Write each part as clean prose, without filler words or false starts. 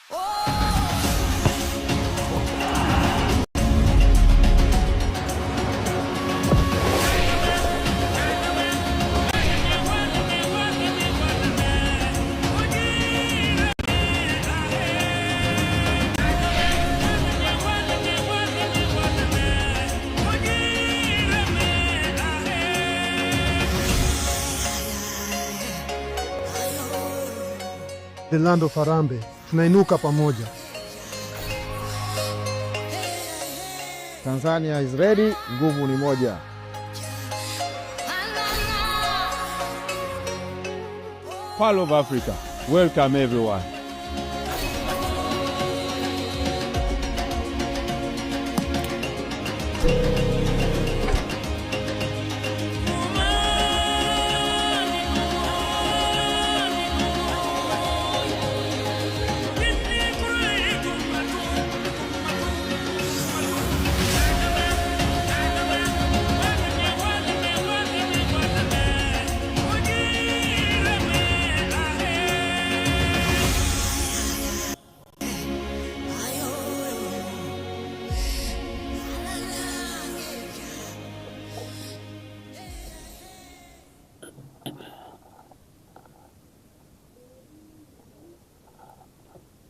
The land of Harambee, tunainuka pamoja. Tanzania is ready, nguvu ni moja. Pearl of Africa, welcome everyone.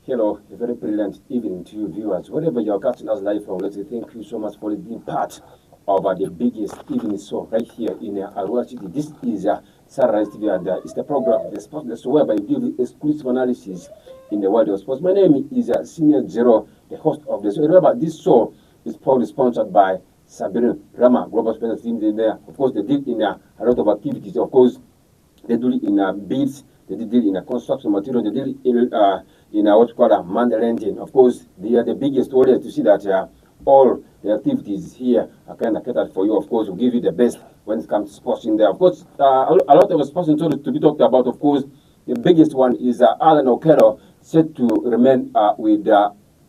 Hello, a very brilliant evening to you viewers. Wherever you're catching us live from, let's say thank you so much for being part of the biggest evening show right here in Arua City. This is Sararights Tv, and it's the program, the sports, so whereby we give exclusive analysis in the world of sports. My name is Senior Geroh, the host of the show. Remember, this show is proudly sponsored by Sabine Rama, Global Sports Team. There, of course, they did in a lot of activities. Of course, they do it in beads, they did it in construction material, they did it in what you call a mandel engine. Of course, they are the biggest audience to see that all the activities here are kind of catered for you. Of course, we'll give you the best when it comes to sports in there. Of course, a lot of sports to be talked about. Of course, the biggest one is Alan Okello, set to remain with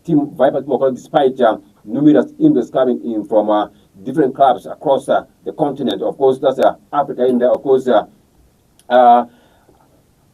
Team Viper despite numerous invites coming in from different clubs across the continent. Of course, that's Africa in there. Of course,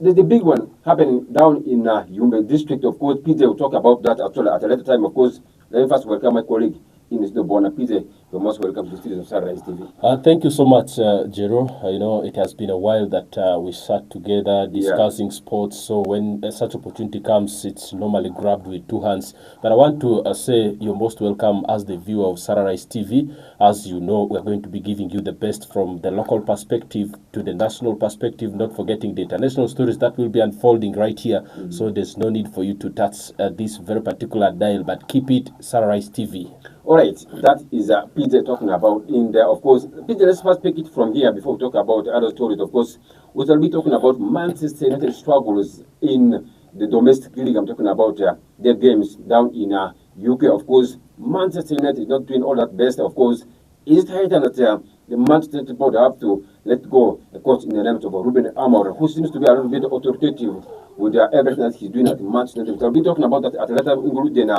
there's the big one happening down in Yumbe district. Of course, PJ will talk about that actually at a later time. Of course, let me first welcome my colleague in the BWANA. PJ, you're most welcome to the studios of Sararights TV. Thank you so much, Geroh. You know, it has been a while that we sat together discussing sports. So when such opportunity comes, it's normally grabbed with two hands. But I want to say you're most welcome as the viewer of Sararights TV. As you know, we're going to be giving you the best from the local perspective to the national perspective, not forgetting the international stories that will be unfolding right here. So there's no need for you to touch this very particular dial, but keep it Sararights TV. All right, that is PJ talking about in there. Of course, PJ, let's first pick it from here before we talk about other stories. Of course, we shall be talking about Manchester United struggles in the domestic league. I'm talking about their games down in UK. Of course, Manchester United is not doing all that best. Of course, is it high time that the Manchester United board have to let go a coach in the name of Ruben Amorim, who seems to be a little bit authoritative with everything that he's doing at Manchester United. We'll be talking about that at a later, including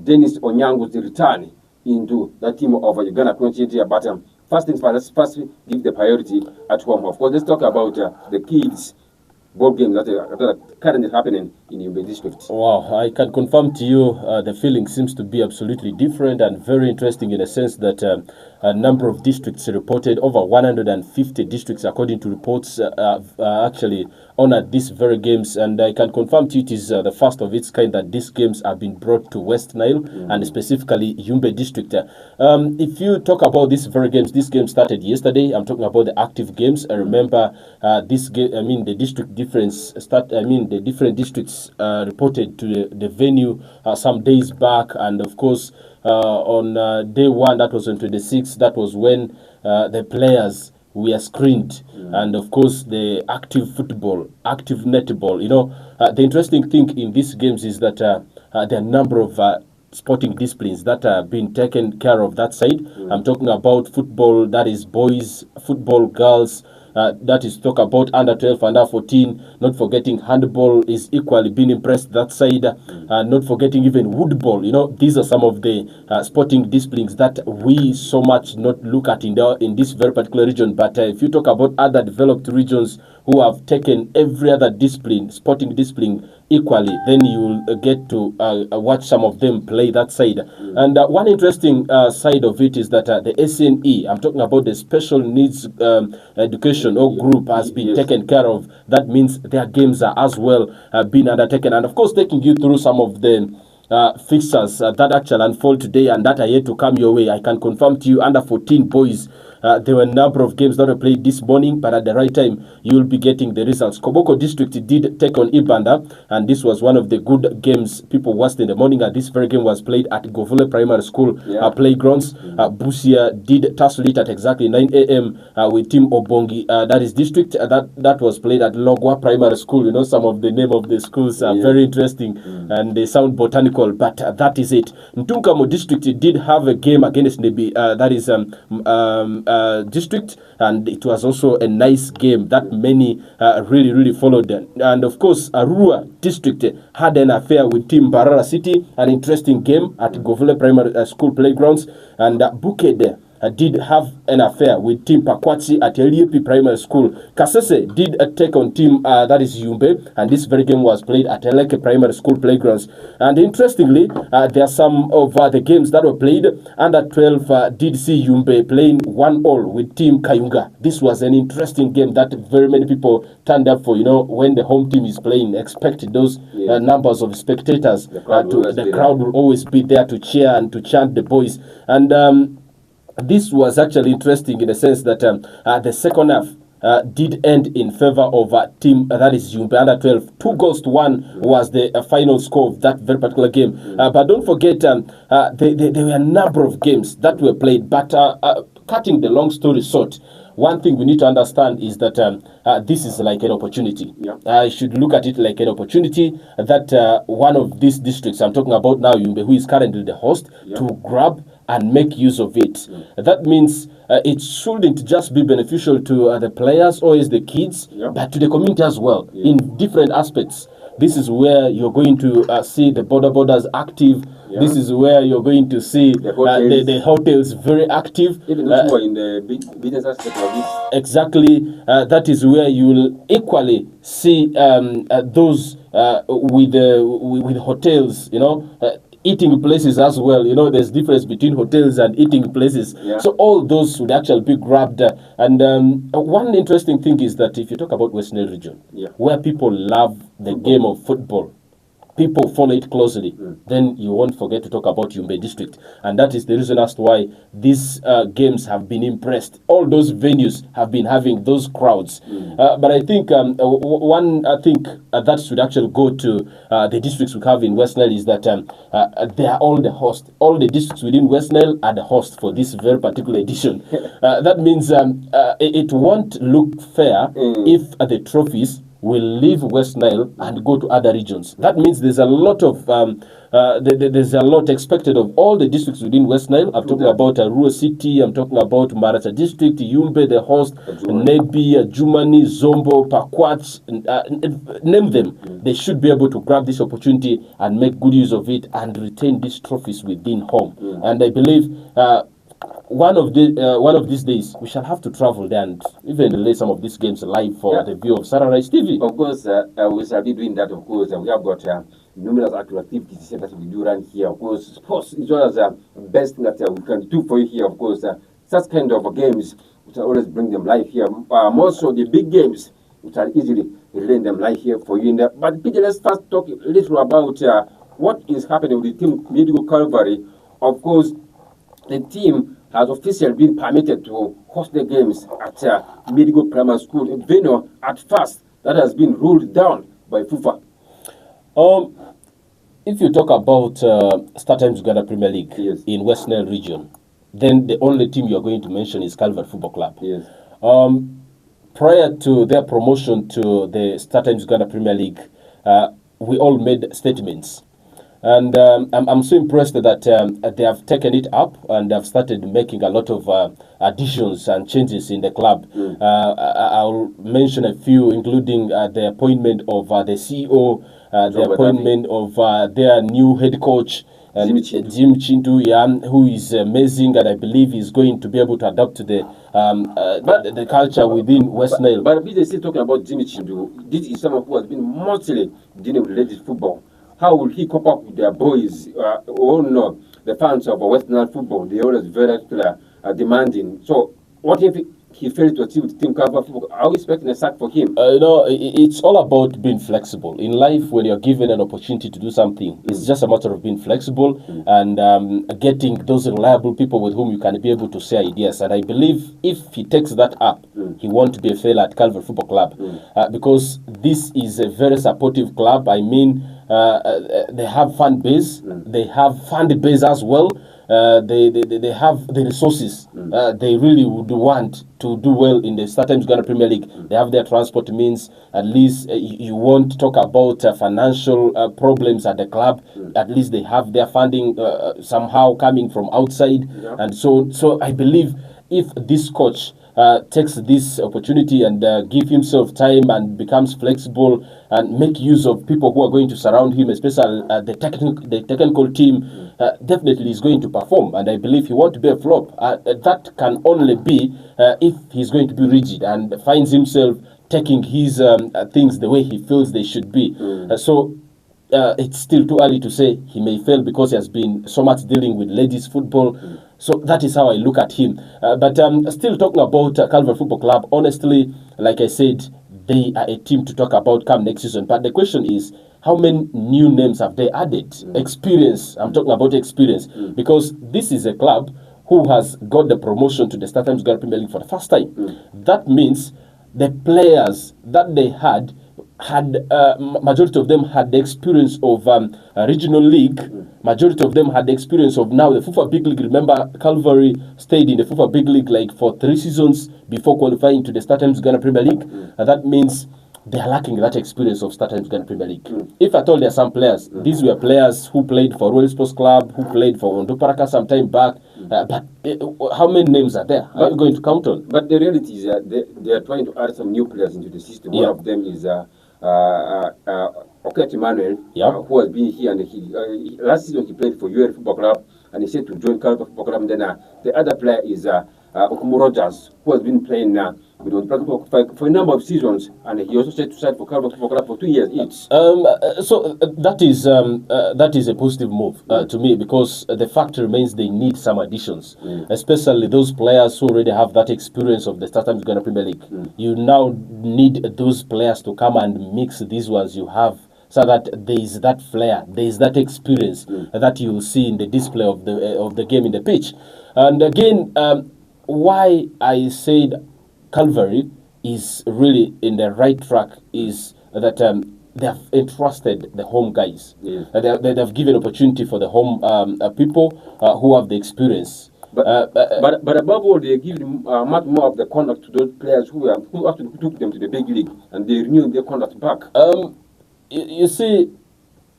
Dennis Onyango's return into that team of Uganda 28-year battle. First things first, let's first give the priority at home. Of course, let's talk about the kids' ball games that are currently happening in Yumbe district. Wow, I can confirm to you the feeling seems to be absolutely different and very interesting in the sense that a number of districts reported, over 150 districts according to reports, actually honored these very games, and I can confirm to you it is the first of its kind that these games have been brought to West Nile and specifically Yumbe district. If you talk about these very games, this game started yesterday. I'm talking about the active games. I remember this game, I mean the district difference the different districts reported to the venue some days back, and of course on day one, that was on 26th, that was when the players were screened, and of course the active football, active netball. You know, the interesting thing in these games is that there are a number of sporting disciplines that are being taken care of that side. I'm talking about football, that is boys, football, girls, that is talk about under 12, under 14, not forgetting handball is equally being impressed that side, not forgetting even woodball. You know, these are some of the sporting disciplines that we so much not look at in this very particular region. But if you talk about other developed regions who have taken every other discipline, sporting discipline, equally, then you will get to watch some of them play that side. And one interesting side of it is that the SNE, I'm talking about the special needs education or group, has been taken care of. That means their games are as well being undertaken. And of course, taking you through some of the fixtures that actually unfold today and that are yet to come your way. I can confirm to you, under 14 boys, there were a number of games that were played this morning, but at the right time, you will be getting the results. Koboko District did take on Ibanda, and this was one of the good games people watched in the morning. And this very game was played at Govule Primary School playgrounds. Busia did tussle it at exactly 9 a.m. With Team Obongi. That is district. That was played at Logwa Primary School. You know, some of the name of the schools are very interesting and they sound botanical, but that is it. Ntunkamo District did have a game against Nebi. That is district, and it was also a nice game that many really followed. And of course, Arua District had an affair with Team Barara City, an interesting game at Govule Primary School playgrounds, and Bukede did have an affair with Team Pakwatsi at LEP Primary School. Kasese did take on Team that is Yumbe, and this very game was played at Eleke Primary School playgrounds. And interestingly, there are some of the games that were played. Under 12 did see Yumbe playing 1-1 with Team Kayunga. This was an interesting game that very many people turned up for. You know, when the home team is playing, expect those numbers of spectators. The crowd will always be there to cheer and to chant the boys. And this was actually interesting in the sense that the second half did end in favor of team that is Yumbe under 12. 2-1 was the final score of that very particular game. But don't forget, there were a number of games that were played. But cutting the long story short, one thing we need to understand is that this is like an opportunity. I should look at it like an opportunity that one of these districts, I'm talking about now Yumbe, who is currently the host, to grab and make use of it. That means it shouldn't just be beneficial to the players or as the kids, but to the community as well, in different aspects. This is where you're going to see the borders active. This is where you're going to see the hotels very active. Even those who are in the business aspect of this. Exactly. That is where you will equally see those with hotels, you know, eating places as well. You know, there's difference between hotels and eating places. So all those would actually be grabbed. And one interesting thing is that if you talk about West Nile region, where people love the game of football, people follow it closely, then you won't forget to talk about Yumbe District. And that is the reason as to why these games have been impressed. All those venues have been having those crowds. But I think one thing that should actually go to the districts we have in West Nile is that they are all the host. All the districts within West Nile are the host for this very particular edition. That means it won't look fair if the trophies will leave West Nile and go to other regions. That means there's a lot of there's a lot expected of all the districts within West Nile. I'm talking about Arua City, I'm talking about Maracha District, Yumbe, the host, Nebi, Jumani, Zombo, Pakwats, name them. They should be able to grab this opportunity and make good use of it and retain these trophies within home. And I believe one of these days we shall have to travel there and even relay some of these games live for the view of Sararights TV. Of course, we shall be doing that. Of course, we have got numerous activities that we do run here. Of course, sports is one of the best thing that we can do for you here. Of course, such kind of games we shall always bring them live here. More so the big games we shall easily relay them live here for you. But Peter, let's first talk a little about what is happening with the team Medical Calvary. Of course, the team has officially been permitted to host the games at Medical Primary School in Geroh. At first, that has been ruled down by FIFA. If you talk about StarTimes Uganda Premier League in West Nile region, then the only team you're going to mention is Calvary Football Club. Prior to their promotion to the StarTimes Uganda Premier League, we all made statements. And I'm so impressed that they have taken it up and have started making a lot of additions and changes in the club. I'll mention a few, including the appointment of the CEO, the appointment of their new head coach, Jim Chintu, who is amazing, and I believe is going to be able to adapt to the culture within West Nile. But we are still talking about Jimmy Chintu. This is someone who has been mostly dealing with ladies football. How will he cope up with their boys? No, the fans of West Nile football, they always very demanding. So what if he failed to achieve with Team Cover football? Are we expecting a sack for him? It's all about being flexible. In life, when you're given an opportunity to do something, it's just a matter of being flexible and getting those reliable people with whom you can be able to share ideas. And I believe if he takes that up, he won't be a failure at Calvary Football Club because this is a very supportive club. I mean, they have fan base, they have fan base as well. They have the resources. They really would want to do well in the StarTimes Ghana Premier League. They have their transport means. At least you won't talk about financial problems at the club. At least they have their funding somehow coming from outside. And so I believe if this coach takes this opportunity and give himself time and becomes flexible and make use of people who are going to surround him, especially the technical team, definitely is going to perform. And I believe he won't be a flop. That can only be if he's going to be rigid and finds himself taking his things the way he feels they should be. It's still too early to say. He may fail because he has been so much dealing with ladies football. So that is how I look at him. But still talking about Calvary Football Club, honestly, like I said, they are a team to talk about come next season. But the question is, how many new names have they added? Experience. I'm talking about experience. Because this is a club who has got the promotion to the StarTimes Ghana Premier League for the first time. That means the players that they had majority of them had the experience of a regional league. Majority of them had the experience of now the FIFA Big League. Remember, Calvary stayed in the FIFA Big League like for 3 seasons before qualifying to the StarTimes Ghana Premier League. That means they are lacking that experience of StarTimes Ghana Premier League. If at all there are some players, these were players who played for Royal Sports Club, who played for Ondo Paraka some time back. But how many names are there? Are you going to count on? But the reality is that they are trying to add some new players into the system. One of them is Oket Emmanuel, who has been here, and he last season he played for UL Football Club, and he said to join Calvary Football Club. And then the other player is Okumu Rogers, who has been playing with the for a number of seasons, and he also said to sign for Calvary Football Club for 2 years each. So that is a positive move to me, because the fact remains they need some additions, especially those players who already have that experience of the StarTimes Ghana Premier League. You now need those players to come and mix these ones you have, so that there is that flair, there is that experience that you will see in the display of the game in the pitch. And again, why I said Calvary is really in the right track is that they have entrusted the home guys. They have given opportunity for the home people who have the experience. But above all, they give much more of the contract to those players who actually took them to the big league, and they renewed their contract back. You see,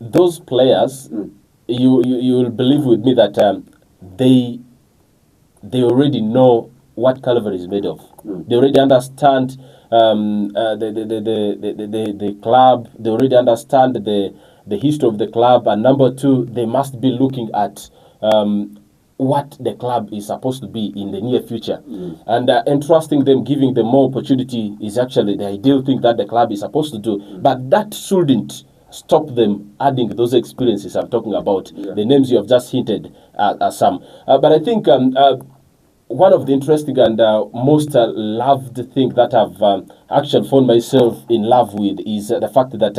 those players, you will believe with me that they already know what Calvary is made of. They already understand the club. They already understand the history of the club. And number two, they must be looking at what the club is supposed to be in the near future. And entrusting them, giving them more opportunity is actually the ideal thing that the club is supposed to do. But that shouldn't stop them adding those experiences I'm talking about. The names you have just hinted at some. But I think one of the interesting and most loved thing that I've actually found myself in love with is the fact that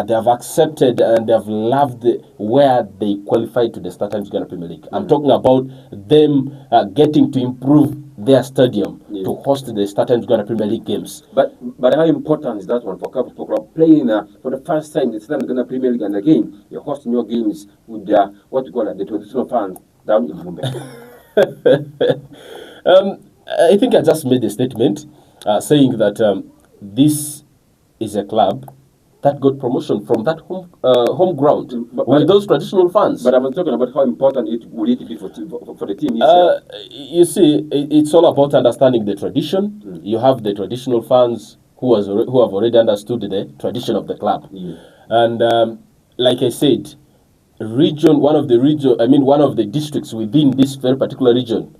they have accepted and they have loved where they qualified to the StarTimes Ghana Premier League. I'm talking about them getting to improve their stadium to host the StarTimes Ghana Premier League games. But how important is that one for Calvary Football Club, playing for the first time in the StarTimes Ghana Premier League, and again you're hosting your games with what you call the traditional fans down in Mumbai? I think I just made a statement saying that this is a club that got promotion from that home ground with those traditional fans. But I was talking about how important would it be for the team. You see, it's all about understanding the tradition. You have the traditional fans who have already understood the tradition of the club, and like I said, one of the districts within this very particular region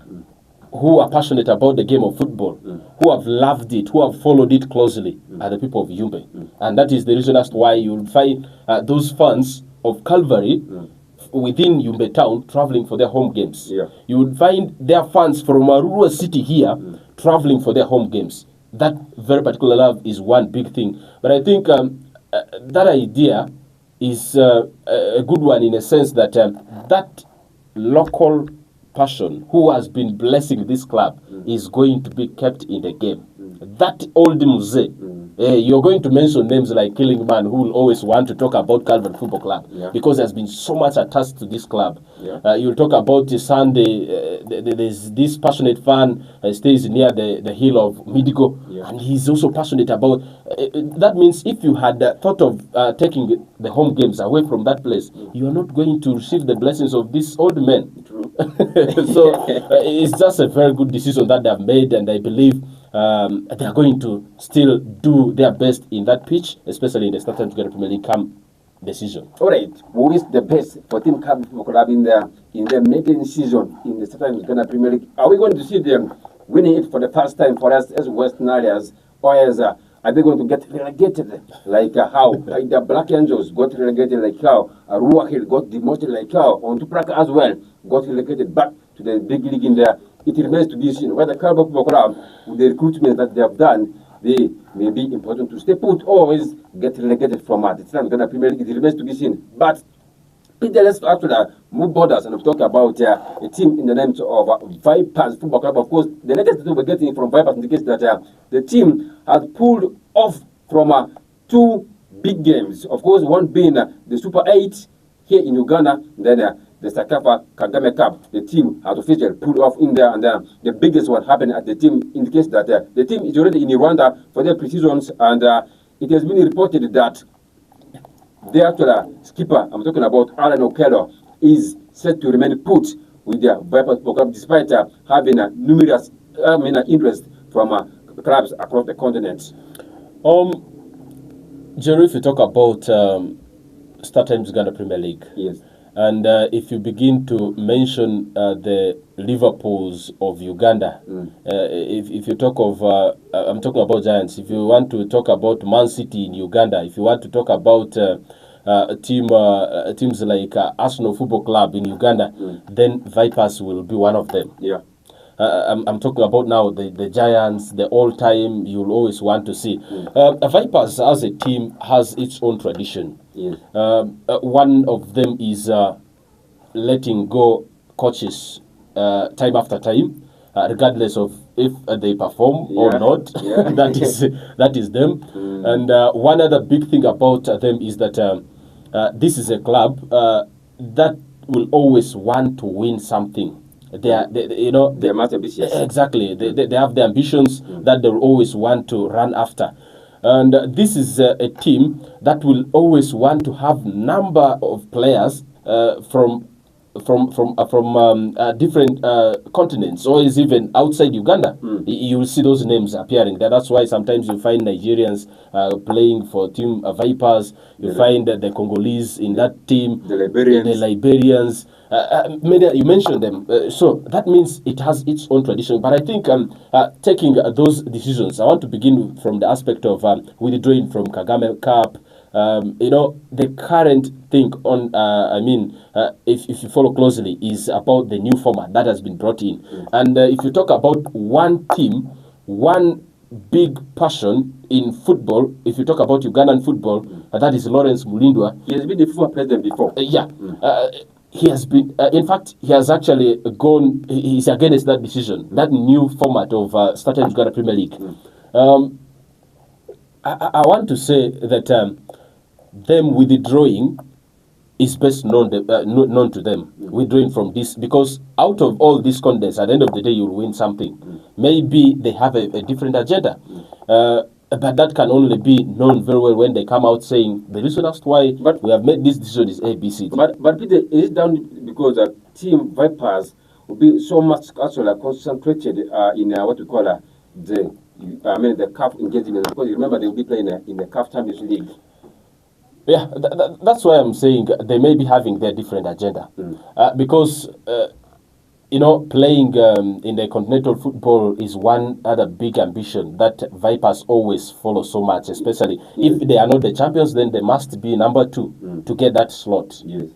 who are passionate about the game of football, who have loved it, who have followed it closely, are the people of Yumbe. And that is the reason as to why you'll find those fans of Calvary within Yumbe town traveling for their home games. You would find their fans from Arua city here traveling for their home games. That very particular love is one big thing. But I think that idea is a good one in a sense that that local person who has been blessing this club is going to be kept in the game. That old muse, you're going to mention names like Killing Man, who will always want to talk about Calvary Football Club because has been so much attached to this club. You'll talk about Sunday, there's this passionate fan stays near the hill of Midigo, and he's also passionate about that means if you had thought of taking the home games away from that place, you are not going to receive the blessings of these old men. So it's just a very good decision that they have made, and I believe they are going to still do their best in that pitch, especially in the Startime Together Premier League come decision. All right, who is the best for Team Calvary Football Club in the maiden season in the Startime Together Premier League? Are we going to see them winning it for the first time for us as Western areas, or as are they going to get relegated like how the Black Angels got relegated, like how Arua Hill got demoted, like how Ontupraka as well got relegated back to the big league in there? It remains to be seen whether Calvary Football Club, with the recruitment that they have done, they may be important to stay put or is get relegated from the Startime Premier League. It remains to be seen. But let's actually move borders and talk about a team in the name of Vipers Football Club. Of course, the latest that we're getting from Vipers indicates that the team has pulled off from two big games. Of course, one being the Super 8 here in Uganda, then the Sakafa Kagame Cup. The team has officially pulled off in there, and the biggest one happened at the team indicates that the team is already in Rwanda for their pre-seasons, and it has been reported that the actual skipper, I'm talking about Alan Okello, is set to remain put with the Vipers Football Club despite having numerous interest from clubs across the continent. Geroh, if you talk about Startime Uganda Premier League, and if you begin to mention the Liverpools of Uganda, if you talk of, I'm talking about Giants, if you want to talk about Man City in Uganda, if you want to talk about teams like Arsenal Football Club in Uganda, then Vipers will be one of them. I'm talking about now the Giants, the all-time you'll always want to see. Vipers as a team has its own tradition. One of them is letting go coaches time after time, regardless of if they perform or not. That is them. And one other big thing about them is that this is a club that will always want to win something. They must ambitious. Exactly. They have the ambitions that they will always want to run after. And this is a team that will always want to have number of players from different continents, or is even outside Uganda. You will see those names appearing there. That's why sometimes you find Nigerians playing for team Vipers. You find the Congolese in that team, the Liberians. You mentioned them. So that means it has its own tradition. But I think taking those decisions, I want to begin from the aspect of withdrawing from Kagame Cup. The current thing on, if you follow closely, is about the new format that has been brought in. And if you talk about one team, one big passion in football, if you talk about Ugandan football, that is Lawrence Mulindwa. He has been the FIFA president before. He has been, in fact, he has actually gone, he's against that decision, that new format of Startime Uganda Premier League. I want to say that them withdrawing is best known to them, withdrawing from this, because out of all these contests, at the end of the day, you'll win something. Maybe they have a different agenda. but that can only be known very well when they come out saying the reason as to why we have made this decision is A, B, C, D. But Peter, is it down because Team Vipers will be so much actually concentrated in what we call the CAF engagement? Because you remember they will be playing in the CAF Champions League. Yeah, that's why I'm saying they may be having their different agenda. Because, playing in the continental football is one other big ambition that Vipers always follow so much, especially if they are not the champions, then they must be number 2 to get that slot. Yes.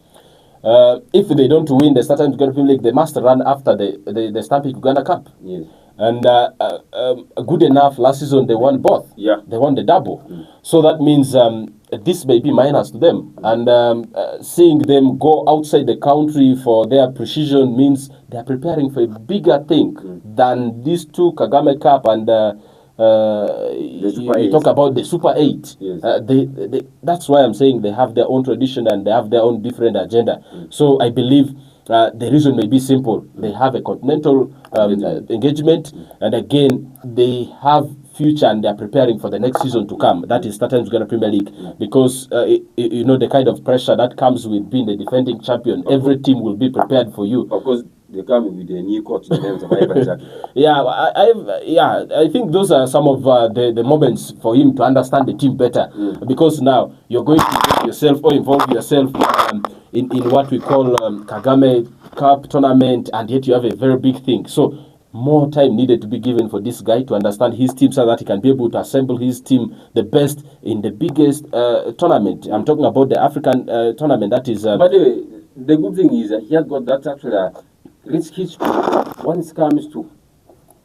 If they don't win the Southern Uganda Premier League, they must run after the Stampede Uganda Cup. Yes. And good enough, last season they won both. Yeah. They won the double. So that means this may be minus to them. And seeing them go outside the country for their precision means they are preparing for a bigger thing than these 2 Kagame Cup and you talk about the Super 8. Yes. That's why I'm saying they have their own tradition and they have their own different agenda. So I believe the reason may be simple. They have a continental engagement, and again, they have future and they are preparing for the next season to come. That is Southern Uganda Premier League, because the kind of pressure that comes with being the defending champion. Every team will be prepared for you. Of course, they come with a new coach in terms of Vipers. I think those are some of the moments for him to understand the team better, because now you're going to get yourself or involve yourself in what we call Kagame Cup tournament, and yet you have a very big thing. So more time needed to be given for this guy to understand his team so that he can be able to assemble his team the best in the biggest tournament. I'm talking about the African tournament. That is. By the way, the good thing is he has got that actually rich history when it comes to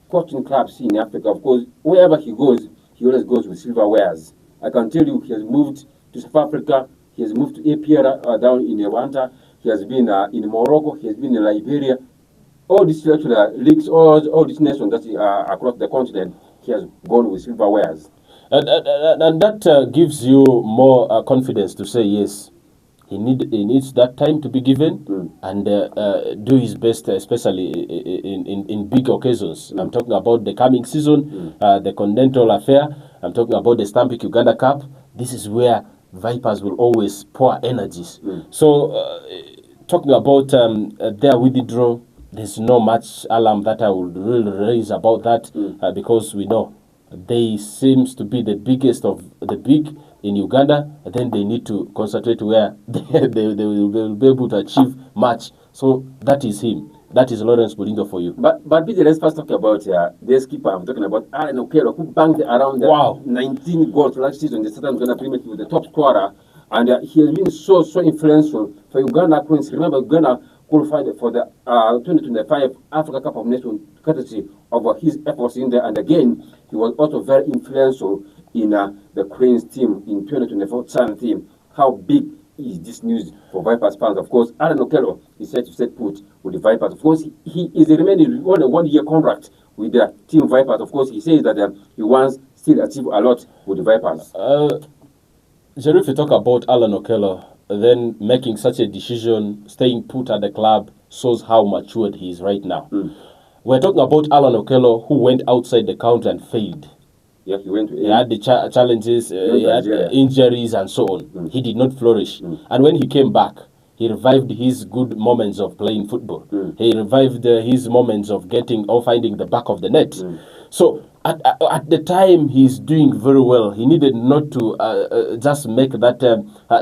coaching clubs in Africa. Of course, wherever he goes, he always goes with silverwares. I can tell you, he has moved to South Africa. He has moved to APR down in Rwanda. He has been in Morocco. He has been in Liberia. All these leagues, all these nations that across the continent, he has gone with silverwares. And that gives you more confidence to say, yes, he needs that time to be given and do his best, especially in big occasions. I'm talking about the coming season, the continental affair. I'm talking about the Stampede Uganda Cup. This is where Vipers will always pour energies. So, talking about their withdrawal, there's no much alarm that I would really raise about that because we know they seems to be the biggest of the big in Uganda. And then they need to concentrate where they will be able to achieve much. So that is him. That is Lawrence Bulindo for you. But Peter, let's first talk about the skipper. I'm talking about Aaron Okero, who banged around 19 goals last season in the Southern Uganda Premier League with the top scorer. And he has been so influential for Uganda Queens. Remember, Uganda qualified for the 2025 Africa Cup of Nations courtesy of his efforts in there. And again, he was also very influential in the Queens team in 2024 Sun team. How big is this news for Vipers fans? Of course, Aaron Okelo is set to set put with the Vipers. Of course, he is remaining on a one-year contract with the team Vipers. Of course, he says that he wants still achieve a lot with the Vipers. Geroh, if you talk about Alan Okello, then making such a decision, staying put at the club, shows how matured he is right now. We're talking about Alan Okello, who went outside the country and failed. Yeah, he went to. He had the challenges, he had injuries and so on. He did not flourish. And when he came back, he revived his good moments of playing football. He revived his moments of finding the back of the net. So at the time, he's doing very well. He needed not to just make that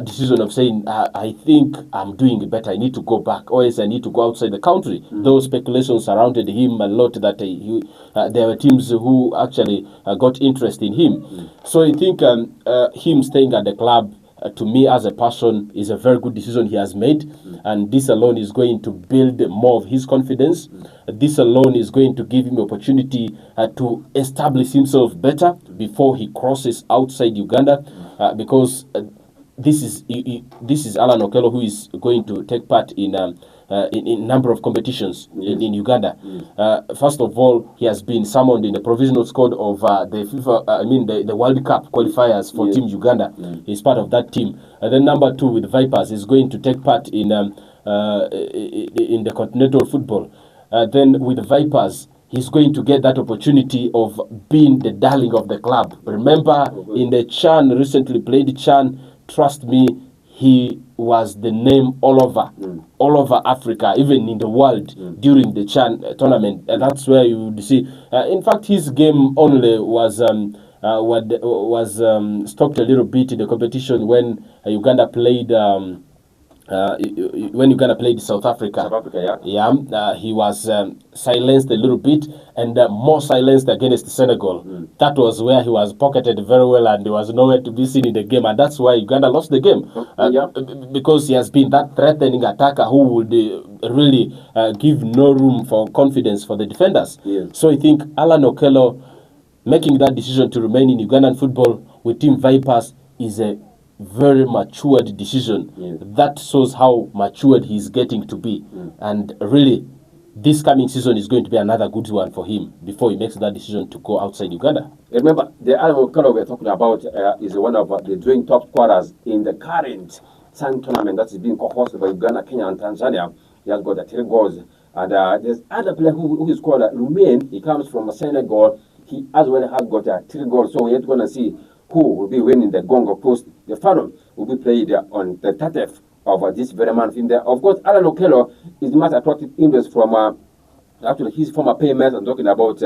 decision of saying, I think I'm doing better, I need to go back, or else I need to go outside the country. Those speculations surrounded him a lot that there were teams who actually got interest in him. So I think him staying at the club, to me as a person, is a very good decision he has made, and this alone is going to build more of his confidence. This alone is going to give him opportunity to establish himself better before he crosses outside Uganda, because this is Alan Okello, who is going to take part in a number of competitions in Uganda. First of all, he has been summoned in the provisional squad of the FIFA, the World Cup qualifiers for Team Uganda. He's part of that team. And then number 2 with Vipers is going to take part in the continental football. Then with Vipers, he's going to get that opportunity of being the darling of the club. Remember, in the Chan, recently played Chan, trust me, he was the name all over Africa, even in the world during the Chan tournament. And that's where you would see. In fact, his game only was stopped a little bit in the competition when Uganda played. When Uganda played South Africa, he was silenced a little bit, and more silenced against Senegal. That was where he was pocketed very well, and he was nowhere to be seen in the game, and that's why Uganda lost the game. Because he has been that threatening attacker who would really give no room for confidence for the defenders. So I think Alan Okello making that decision to remain in Ugandan football with Team Vipers is a very matured decision. That shows how matured he's getting to be. And really, this coming season is going to be another good one for him before he makes that decision to go outside Uganda. Remember, the Alan Okello we're talking about is one of the doing top scorers in the current Sun tournament that is being co-hosted by Uganda, Kenya, and Tanzania. He has got 3 goals. And there's other player who is called Lumain. He comes from Senegal. He as well has got 3 goals. So we're going to see who will be winning the Gong. Of course, the final will be played on the 30th of this very month. In there, of course, Alan Okello is much attractive interest from actually his former payments. I'm talking about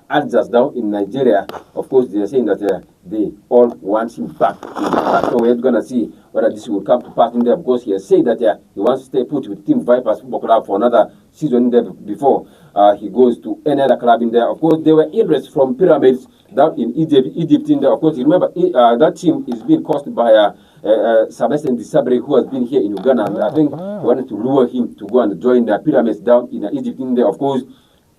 Algiers down in Nigeria. Of course, they're saying that they all want him back. So we're going to see whether this will come to pass in there, because he has said that he wants to stay put with Team Vipers Football Club for another season in there before he goes to any other club in there. Of course, there were interest from Pyramids down in Egypt in there. Of course, you remember that team is being coached by Sebastian Desabre, who has been here in Uganda, and I think wanted to lure him to go and join the Pyramids down in Egypt in there. Of course,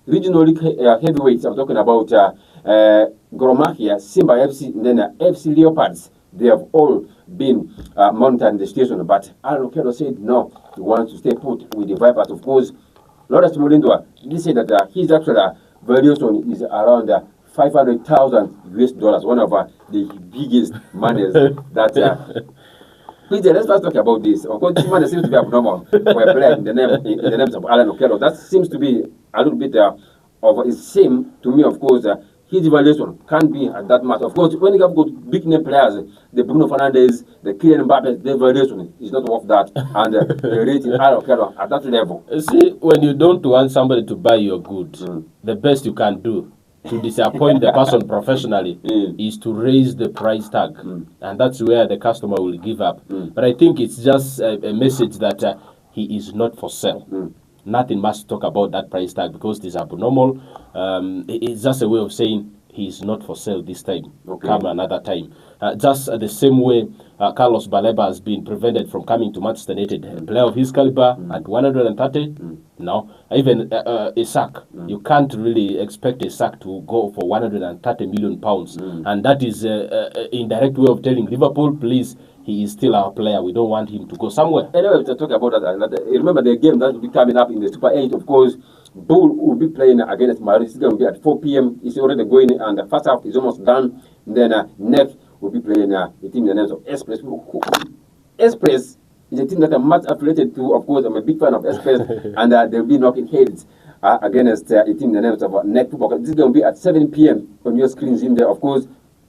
regional league heavyweights, I'm talking about Geroh, Simba FC, and then FC Leopards. They have all been monitoring the situation, but Alan Okello said no, he wants to stay put with the Vipers. Of course, Lawrence Mulindwa, he said that his actual valuation is around $500,000 US, one of the biggest monies that. Let's first talk about this. Of course, this man seems to be abnormal for a player in the names of Alan Okello. That seems to be a little bit of a shame to me. Of course, his evaluation can't be at that much. Of course, when you have got big name players, the Bruno Fernandes, the Kylian Mbappe, the evaluation is not worth that, and the rating Alan Okello at that level. See, when you don't want somebody to buy your goods, the best you can do to disappoint the person professionally is to raise the price tag, and that's where the customer will give up. But I think it's just a message that he is not for sale. Nothing much to talk about that price tag because it is abnormal. It's just a way of saying he is not for sale this time. Come another time. Just the same way Carlos Baleba has been prevented from coming to Manchester United. A player of his caliber at 130. No, even Isak. You can't really expect Isak to go for 130 million pounds. And that is an indirect way of telling Liverpool, please, he is still our player. We don't want him to go somewhere. Anyway, to talk about that, remember the game that will be coming up in the Super 8, of course. Bull will be playing against Maris. It's going to be at 4 p.m. It's already going, and the first half is almost done. And then NEC will be playing a team in the names of Express. Express is a team that I'm much affiliated to. Of course, I'm a big fan of Express, and they'll be knocking heads against a team in the names of NEC Football. This is going to be at 7 p.m. on your screens in there. Of course,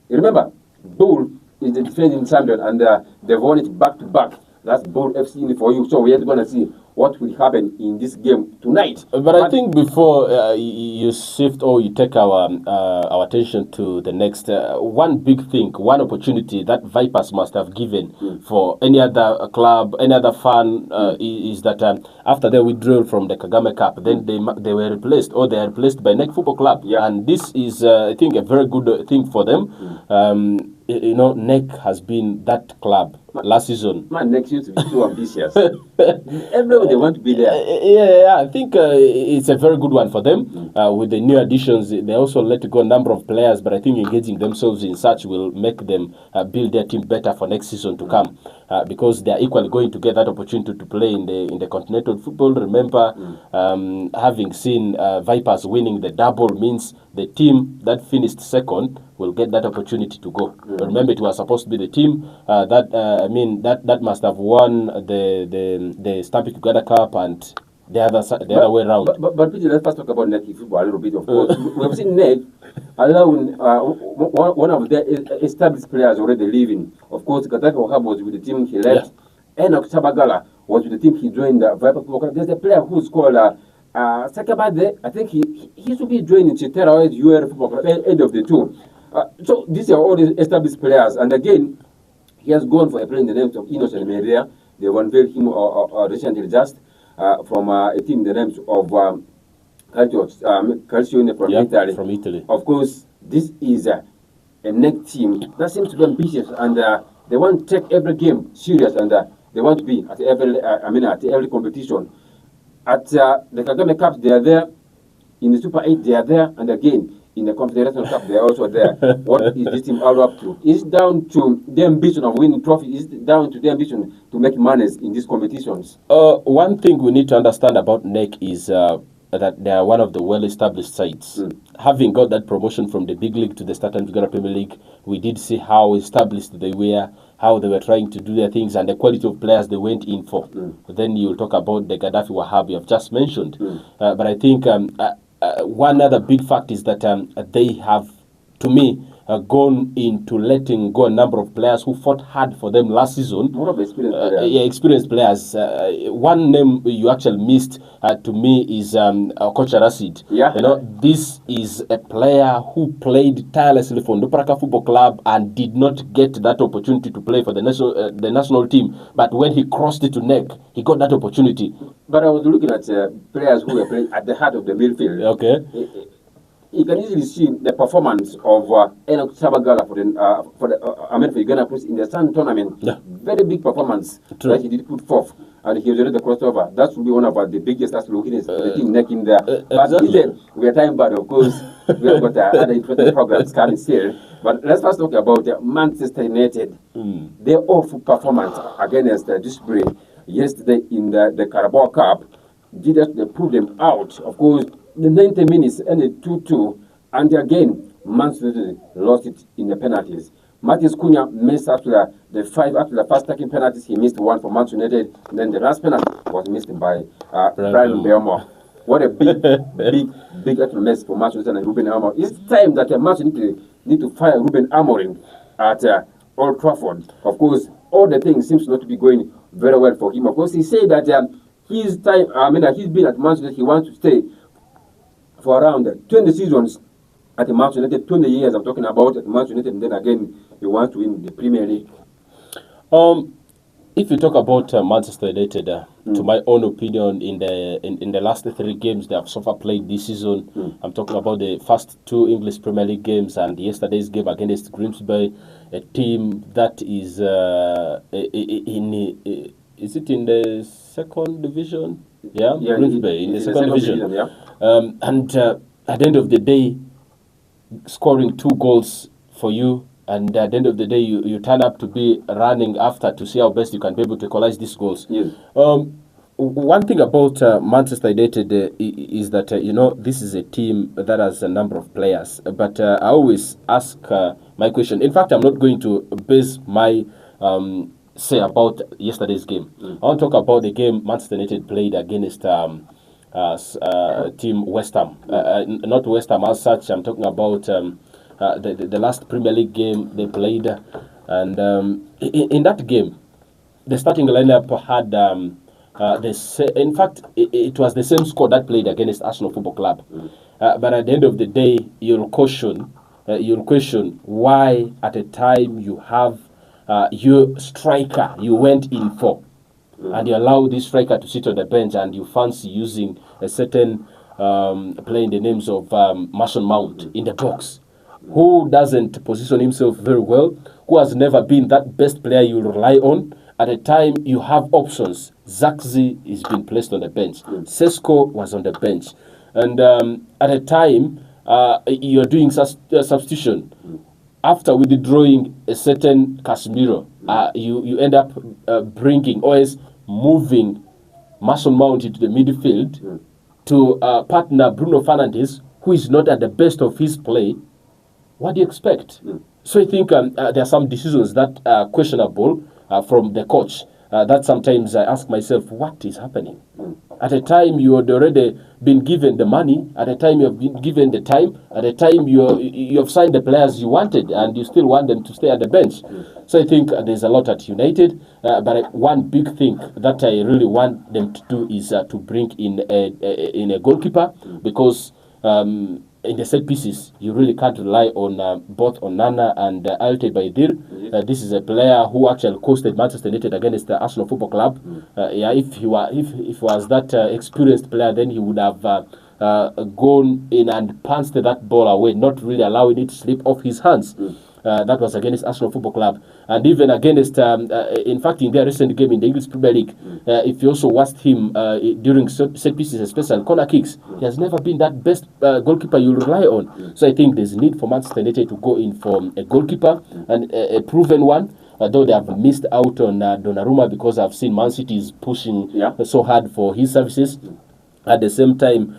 remember, Bull is the defending champion, and they've won it back to back. That's Bull FC for you. So we're going to see what will happen in this game tonight. But I think before you shift or you take our attention to the next, one big thing, one opportunity that Vipers must have given for any other club, any other fan, is that after their withdrawal from the Kagame Cup, then they were replaced, or they are replaced by NEC Football Club. And this is, I think, a very good thing for them. You know, NEC has been that club last season. Man, NEC used to be too ambitious. Everywhere they want to be there. Yeah, I think it's a very good one for them. With the new additions, they also let go a number of players, but I think engaging themselves in such will make them build their team better for next season to come, because they are equally going to get that opportunity to play in the continental football. Remember, having seen Vipers winning the double means the team that finished second will get that opportunity to go. Remember, it was supposed to be the team that must have won the Stamping Uganda Cup and the other way around. But Peter, let's first talk about Nek football a little bit, of course. We have seen Nek allowing one of the established players already leaving. Of course, Kataka Wahab was with the team he left. Enoch Sabagala was with the team he joined. There's a player who's called Sakabade. I think he should be joining Chitera or UR football club, end of the two. So these are all the established players. And again, he has gone for a player in the name of Innocent Media. They unveiled him recently just from a team in the names of Calcio from Italy. Of course, this is a NEC team that seems to be ambitious, and they want to take every game serious, and they want to be at every competition. At the Kagame Cup, they are there. In the Super 8, they are there, and again in the Confederation Cup, they are also there. What is this team all up to? It's down to the ambition of winning trophies. It's down to the ambition to make monies in these competitions. One thing we need to understand about NEC is that they are one of the well-established sides. Having got that promotion from the big league to the Southern Ghana Premier League, we did see how established they were, how they were trying to do their things, and the quality of players they went in for. Then you'll talk about the Gaddafi Wahab you have just mentioned. But I think one other big fact is that they have, to me, gone into letting go a number of players who fought hard for them last season. More of experienced players. Experienced players. One name you actually missed to me is Coach Rasid. Yeah. You know, this is a player who played tirelessly for Ndoparaka Football Club and did not get that opportunity to play for the national team. But when he crossed it to NEC, he got that opportunity. But I was looking at players who were playing at the heart of the midfield. Okay. You can easily see the performance of Enoch Sabagala for the Ghana in the Sun tournament. Yeah. Very big performance that he did put forth, and he was already the crossover. That should be one of the biggest. That's looking at the team neck in there. But exactly. We are time bad, of course. We have got other interesting programs coming still. But let's first talk about Manchester United. Their awful performance against Disbury yesterday in the Carabao Cup. They pulled them out. Of course, the 90 minutes ended 2-2, and again, Manchester United lost it in the penalties. Matheus Cunha missed after the first taking penalties. He missed one for Manchester United, and then the last penalty was missed by Brian Belmore. What a big actual mess for Manchester United and Ruben Amorim. It's time that Manchester United need to fire Ruben Amorim at Old Trafford. Of course, all the things seems not to be going very well for him. Of course, he said that he's been at Manchester United. He wants to stay for around 20 seasons at the Manchester United, 20 years I'm talking about at Manchester United, and then again he wants to win the Premier League. If you talk about Manchester United, to my own opinion, in the last 3 games they have so far played this season, I'm talking about the first 2 English Premier League games and yesterday's game against Grimsby, a team that is is it in the 2nd division? Yeah, Grimsby in the second division. Yeah. And at the end of the day, scoring 2 goals for you, and at the end of the day, you turn up to be running after to see how best you can be able to equalize these goals. Yes. One thing about Manchester United is that, this is a team that has a number of players. But I always ask my question. In fact, I'm not going to base my say about yesterday's game. I want to talk about the game Manchester United played against team West Ham. Not West Ham as such. I'm talking about the last Premier League game they played, and in that game, the starting lineup had in fact it was the same squad that played against Arsenal Football Club. But at the end of the day, you'll question why at a time you have your striker you went in for, and you allow this striker to sit on the bench, and you fancy using a certain player in the names of Mason Mount in the box, who doesn't position himself very well, who has never been that best player you rely on. At a time you have options. Zaxi is being placed on the bench. Sesko was on the bench. And at a time you're doing substitution. After withdrawing a certain Casemiro, you end up bringing, or else moving Mason Mount into the midfield to partner Bruno Fernandes, who is not at the best of his play. What do you expect? So I think there are some decisions that are questionable from the coach. that sometimes I ask myself, what is happening? At a time you had already been given the money, at a time you have been given the time, at a time you have signed the players you wanted, and you still want them to stay at the bench. So I think there's a lot at United, but one big thing that I really want them to do is to bring in a goalkeeper, because in the set pieces, you really can't rely on both Onana and Alte Baidir. This is a player who actually costed Manchester United against the Arsenal Football Club. If he was that experienced player, then he would have gone in and punched that ball away, not really allowing it to slip off his hands. That was against Arsenal Football Club, and even against, in fact, in their recent game in the English Premier League, if you also watched him during set pieces, especially corner kicks, he has never been that best goalkeeper you rely on. So I think there's a need for Manchester United to go in for a goalkeeper, and a proven one. Though they have missed out on Donnarumma, because I've seen Man City is pushing so hard for his services. At the same time,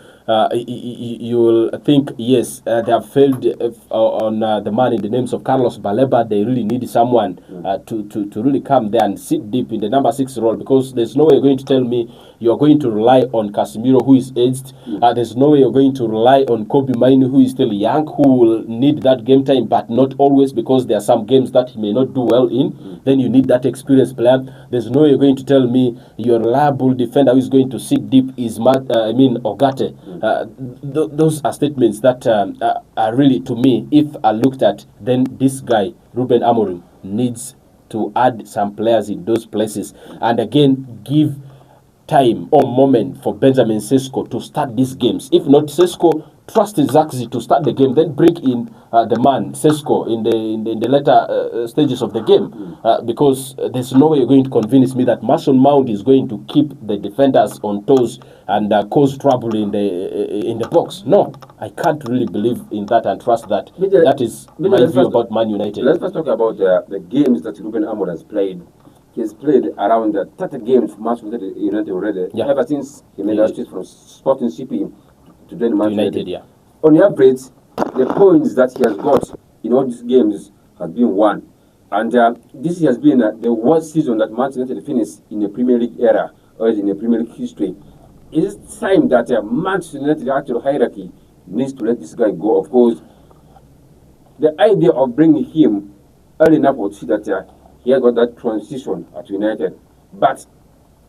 you will think, yes, they have failed on the man in the names of Carlos Baleba. They really need someone to really come there and sit deep in the number 6 role, because there's no way you're going to tell me you're going to rely on Casemiro, who is aged. There's no way you're going to rely on Kobe Mainoo, who is still young, who will need that game time, but not always, because there are some games that he may not do well in. Then you need that experienced player. There's no way you're going to tell me your reliable defender who is going to sit deep is Ogate. Those are statements that are really, to me, if I looked at, then this guy, Ruben Amorim, needs to add some players in those places, and again give time or moment for Benjamin Sesko to start these games. If not, Sesko trust Zaxi to start the game, then bring in the man Sesko in the later stages of the game, because there's no way you're going to convince me that Mason Mount is going to keep the defenders on toes and cause trouble in the box. No, I can't really believe in that and trust that. That is my view about Man United. Let's first talk about the games that Ruben Amorim has played. He has played around 30 games for Manchester United already, ever since he made a switch from Sporting CP to join Manchester United. On average, the points that he has got in all these games has been 1. And this has been the worst season that Manchester United finished in the Premier League era, or in the Premier League history. It is time that Manchester United actual hierarchy needs to let this guy go. Of course, the idea of bringing him early enough would see that he has got that transition at United. But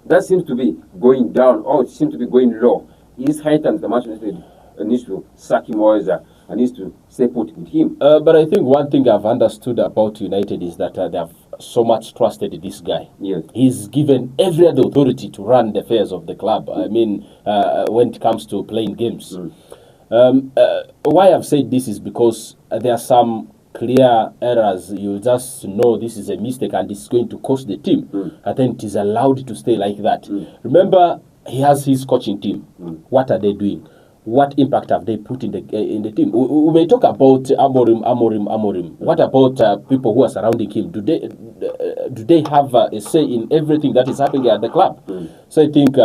that seems to be going down, or it seems to be going low. It is high time the Manchester United needs to sack him, or and needs to stay put with him. But I think one thing I've understood about United is that they have so much trusted this guy. Yes. He's given every other authority to run the affairs of the club. I mean, when it comes to playing games. Why I've said this is because there are some clear errors. You just know this is a mistake and it's going to cost the team. And then it is allowed to stay like that. Remember, he has his coaching team. What are they doing? What impact have they put in the team? We may talk about Amorim. What about people who are surrounding him? Do they have a say in everything that is happening at the club? So I think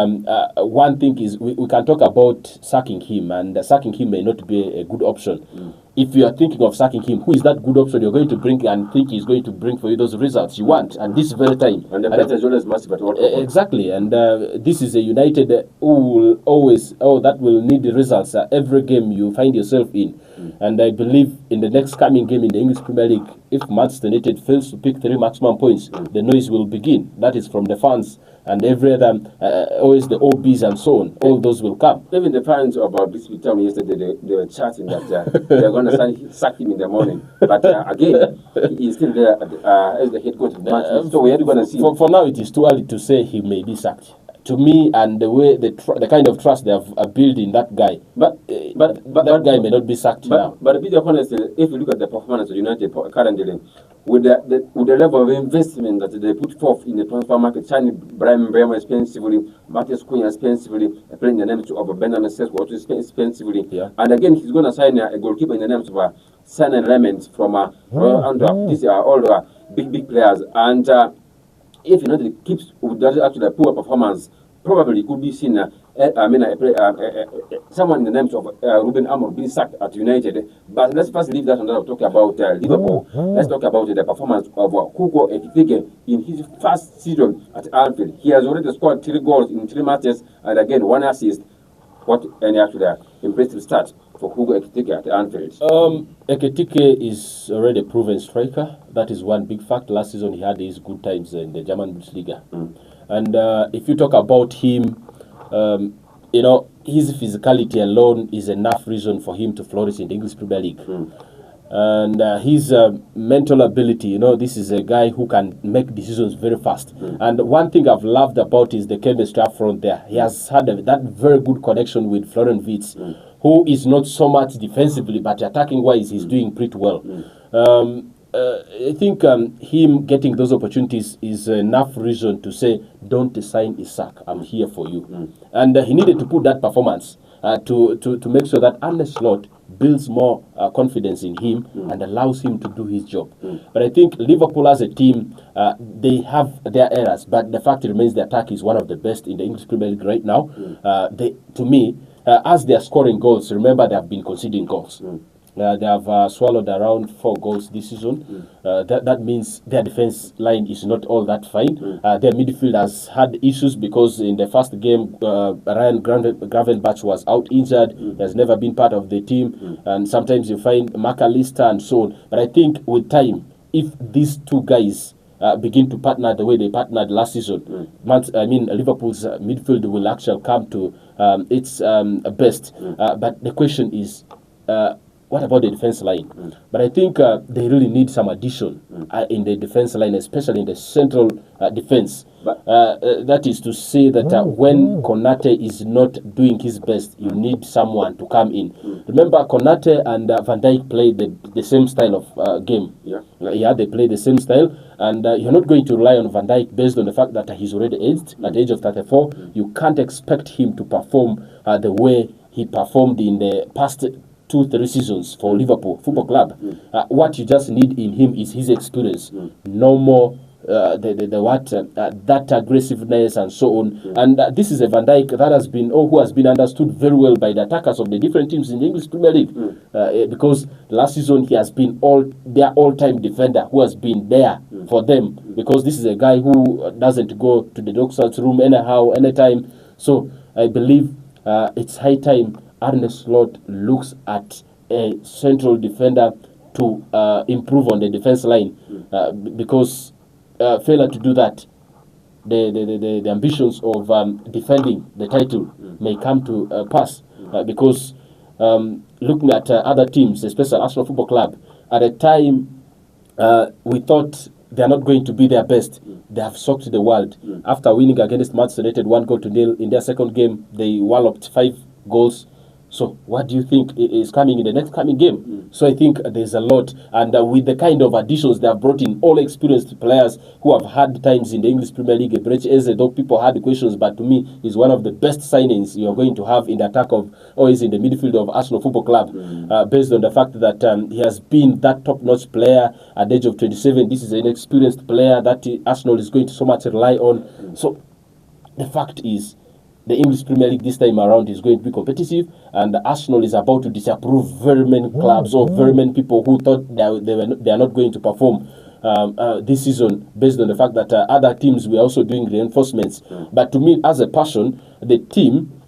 one thing is we can talk about sacking him, and sacking him may not be a good option. If you are thinking of sacking him, who is that good option you're going to bring and think he's going to bring for you those results you want? And this very time. And the better is always massive at what exactly. And this is a United who will always, that will need the results every game you find yourself in. And I believe in the next coming game in the English Premier League, if Manchester United fails to pick 3 maximum points, the noise will begin. That is from the fans and every other, always the OBs and so on. All those will come. Even the fans of Biscuit Town yesterday, they were chatting that they're going to sack him in the morning. But again, he's still there as the head coach of Manchester. So we're going to see. For now, it is too early to say he may be sacked. To me, and the way the kind of trust they have built in that guy, but that guy may not be sacked now. But to be honest, if you look at the performance of United currently, with the level of investment that they put forth in the transfer market, signing Brian Mbeumo expensively, Matheus Cunha expensively, playing the names of Benjamin Sesko expensively, and again he's going to sign a goalkeeper in the names of Sané Lemens from Antwerp. These are all big players, and if United keeps with that actually poor performance probably could be seen. Someone in the names of Ruben Amorim being sacked at United. But let's first leave that and now talk about Liverpool. Let's talk about the performance of Hugo Ekitike in his first season at Anfield. He has already scored 3 goals in 3 matches and again 1 assist. What an actually impressive start for Hugo Ekitike at Anfield. Ekitike is already a proven striker. That is one big fact. Last season he had his good times in the German Bundesliga. And if you talk about him, you know, his physicality alone is enough reason for him to flourish in the English Premier League. And his mental ability, you know, this is a guy who can make decisions very fast. And one thing I've loved about is the chemistry up front there. He has had that very good connection with Florian Wirtz, who is not so much defensively, but attacking-wise, he's doing pretty well. I think him getting those opportunities is enough reason to say, don't sign Isaac, I'm here for you. And he needed to put that performance to make sure that Arne Slot builds more confidence in him and allows him to do his job. But I think Liverpool as a team, they have their errors, but the fact remains the attack is one of the best in the English Premier League right now. To me, as they are scoring goals, remember they have been conceding goals. They have swallowed around 4 goals this season. That means their defense line is not all that fine. Their midfield has had issues because in the first game, Ryan Gravenberch was out injured. He has never been part of the team. And sometimes you find McAllister and so on. But I think with time, if these 2 guys begin to partner the way they partnered last season, Liverpool's midfield will actually come to its best. But the question is, what about the defense line? But I think they really need some addition in the defense line, especially in the central defense. That is to say that when Konate is not doing his best, you need someone to come in. Remember, Konate and Van Dijk played the same style of game. They play the same style, and you're not going to rely on Van Dijk based on the fact that he's already aged at the age of 34. You can't expect him to perform the way he performed in the past 2-3 seasons for Liverpool Football Club. What you just need in him is his experience. No more that aggressiveness and so on. And this is a Van Dijk that has been, who has been understood very well by the attackers of the different teams in the English Premier League. Because last season he has been their all-time defender who has been there for them. Because this is a guy who doesn't go to the doctor's room anyhow, anytime. So I believe it's high time Arne Slot looks at a central defender to improve on the defense line, because failure to do that, the ambitions of defending the title may come to pass, because looking at other teams, especially Arsenal Football Club, at a time we thought they are not going to be their best. They have shocked the world. After winning against Manchester United 1-0 in their second game, they walloped 5 goals. So what do you think is coming in the next coming game? So I think there's a lot, and with the kind of additions they have brought in, all experienced players who have had times in the English Premier League. Brecht Eze, though people had questions, but to me is one of the best signings you're going to have in the attack of, or is in the midfield of Arsenal Football Club, based on the fact that he has been that top-notch player at the age of 27. This is an experienced player that Arsenal is going to so much rely on. So the fact is, the English Premier League this time around is going to be competitive, and Arsenal is about to disapprove very many clubs or very many people who thought they are not going to perform this season, based on the fact that other teams were also doing reinforcements. But to me, as a person, the team,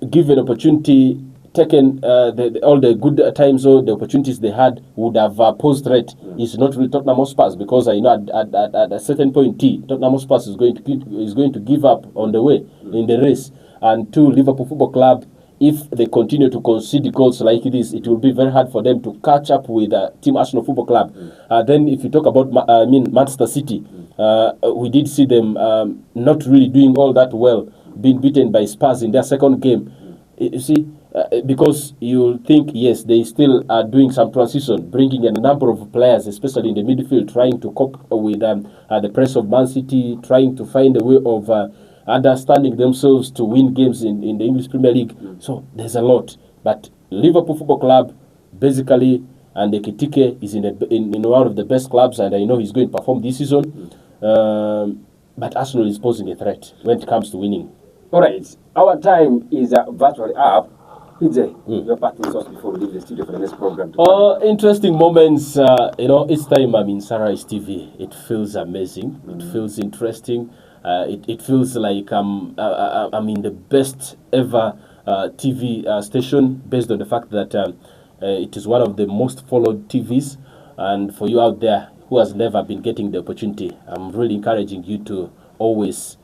given opportunity, taken all the good times or the opportunities they had, would have posed threat. Is not really Tottenham Hotspur, because I know at a certain point Tottenham Hotspur is going to give up on the way in the race. And to Liverpool Football Club, if they continue to concede goals like this, it will be very hard for them to catch up with Team Arsenal Football Club. Then if you talk about Manchester City, we did see them not really doing all that well, being beaten by Spurs in their second game. You see, because you'll think, yes, they still are doing some transition, bringing in a number of players, especially in the midfield, trying to cope with the press of Man City, trying to find a way of understanding themselves to win games in the English Premier League. So there's a lot. But Liverpool Football Club, basically, and Ekitike is in one of the best clubs, and I know he's going to perform this season. But Arsenal is posing a threat when it comes to winning. All right, our time is virtually up. PJ, your parting thoughts before we leave the studio for the next program. Interesting moments. Each time I'm in Sararights TV, it feels amazing. It feels interesting. It feels like I'm in the best ever TV station, based on the fact that it is one of the most followed TVs. And for you out there who has never been getting the opportunity, I'm really encouraging you to always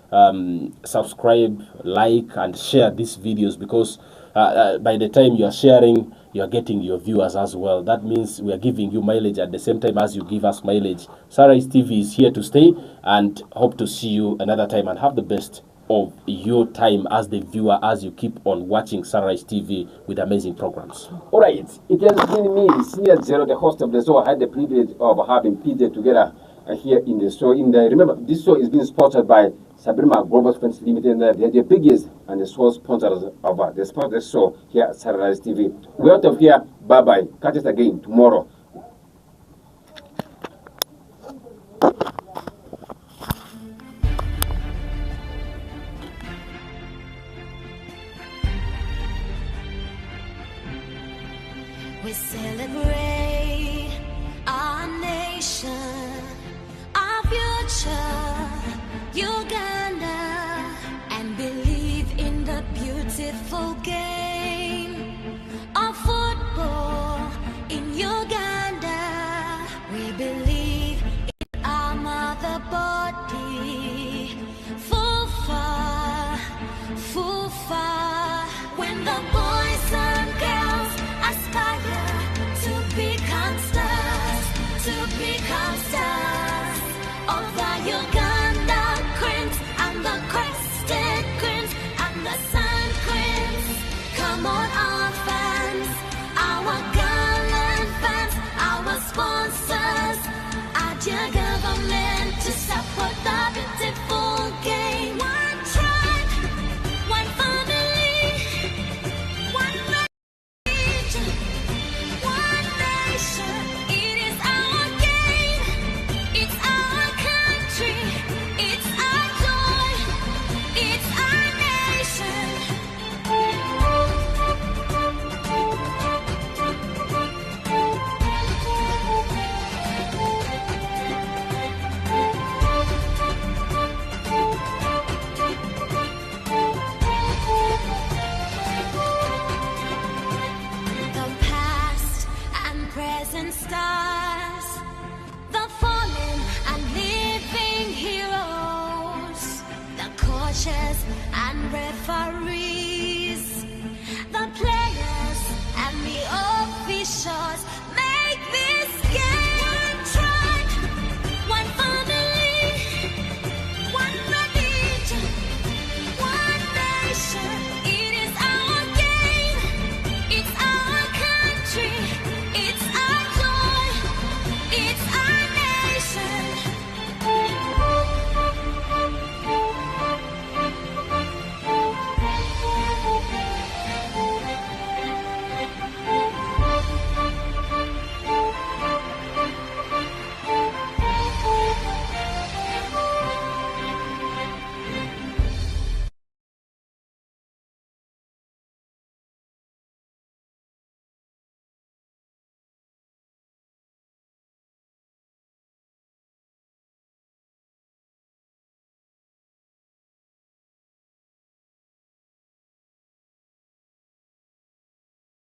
subscribe, like, and share these videos, because by the time you are sharing, you are getting your viewers as well. That means we are giving you mileage at the same time as you give us mileage. Sararights TV is here to stay, and hope to see you another time, and have the best of your time as the viewer as you keep on watching Sararights TV with amazing programs. All right, it has been me, Senior Geroh, the host of the show. I had the privilege of having PJ together here in the show. Remember, this show is being sponsored by Sabrina Global Friends Limited. They're the biggest and the sole sponsors of the show here at Sararights TV. We're out of here. Bye-bye. Catch us again tomorrow. We celebrate our nation, our future, Uganda, and believe in the beautiful game of football in Uganda. We believe in our mother body. Fufa, Fufa, when the boys and girls aspire to become stars, of the Uganda Queens and the crested Queens and the sun Queens. Come on, our fans, our gallant fans, our sponsors, our dear government, to support the beautiful game. One tribe, one family, one religion, one nation. It is our game, it's our country, it's our joy, it's our nation. The past and present stars, the fallen and living heroes, the coaches and referees.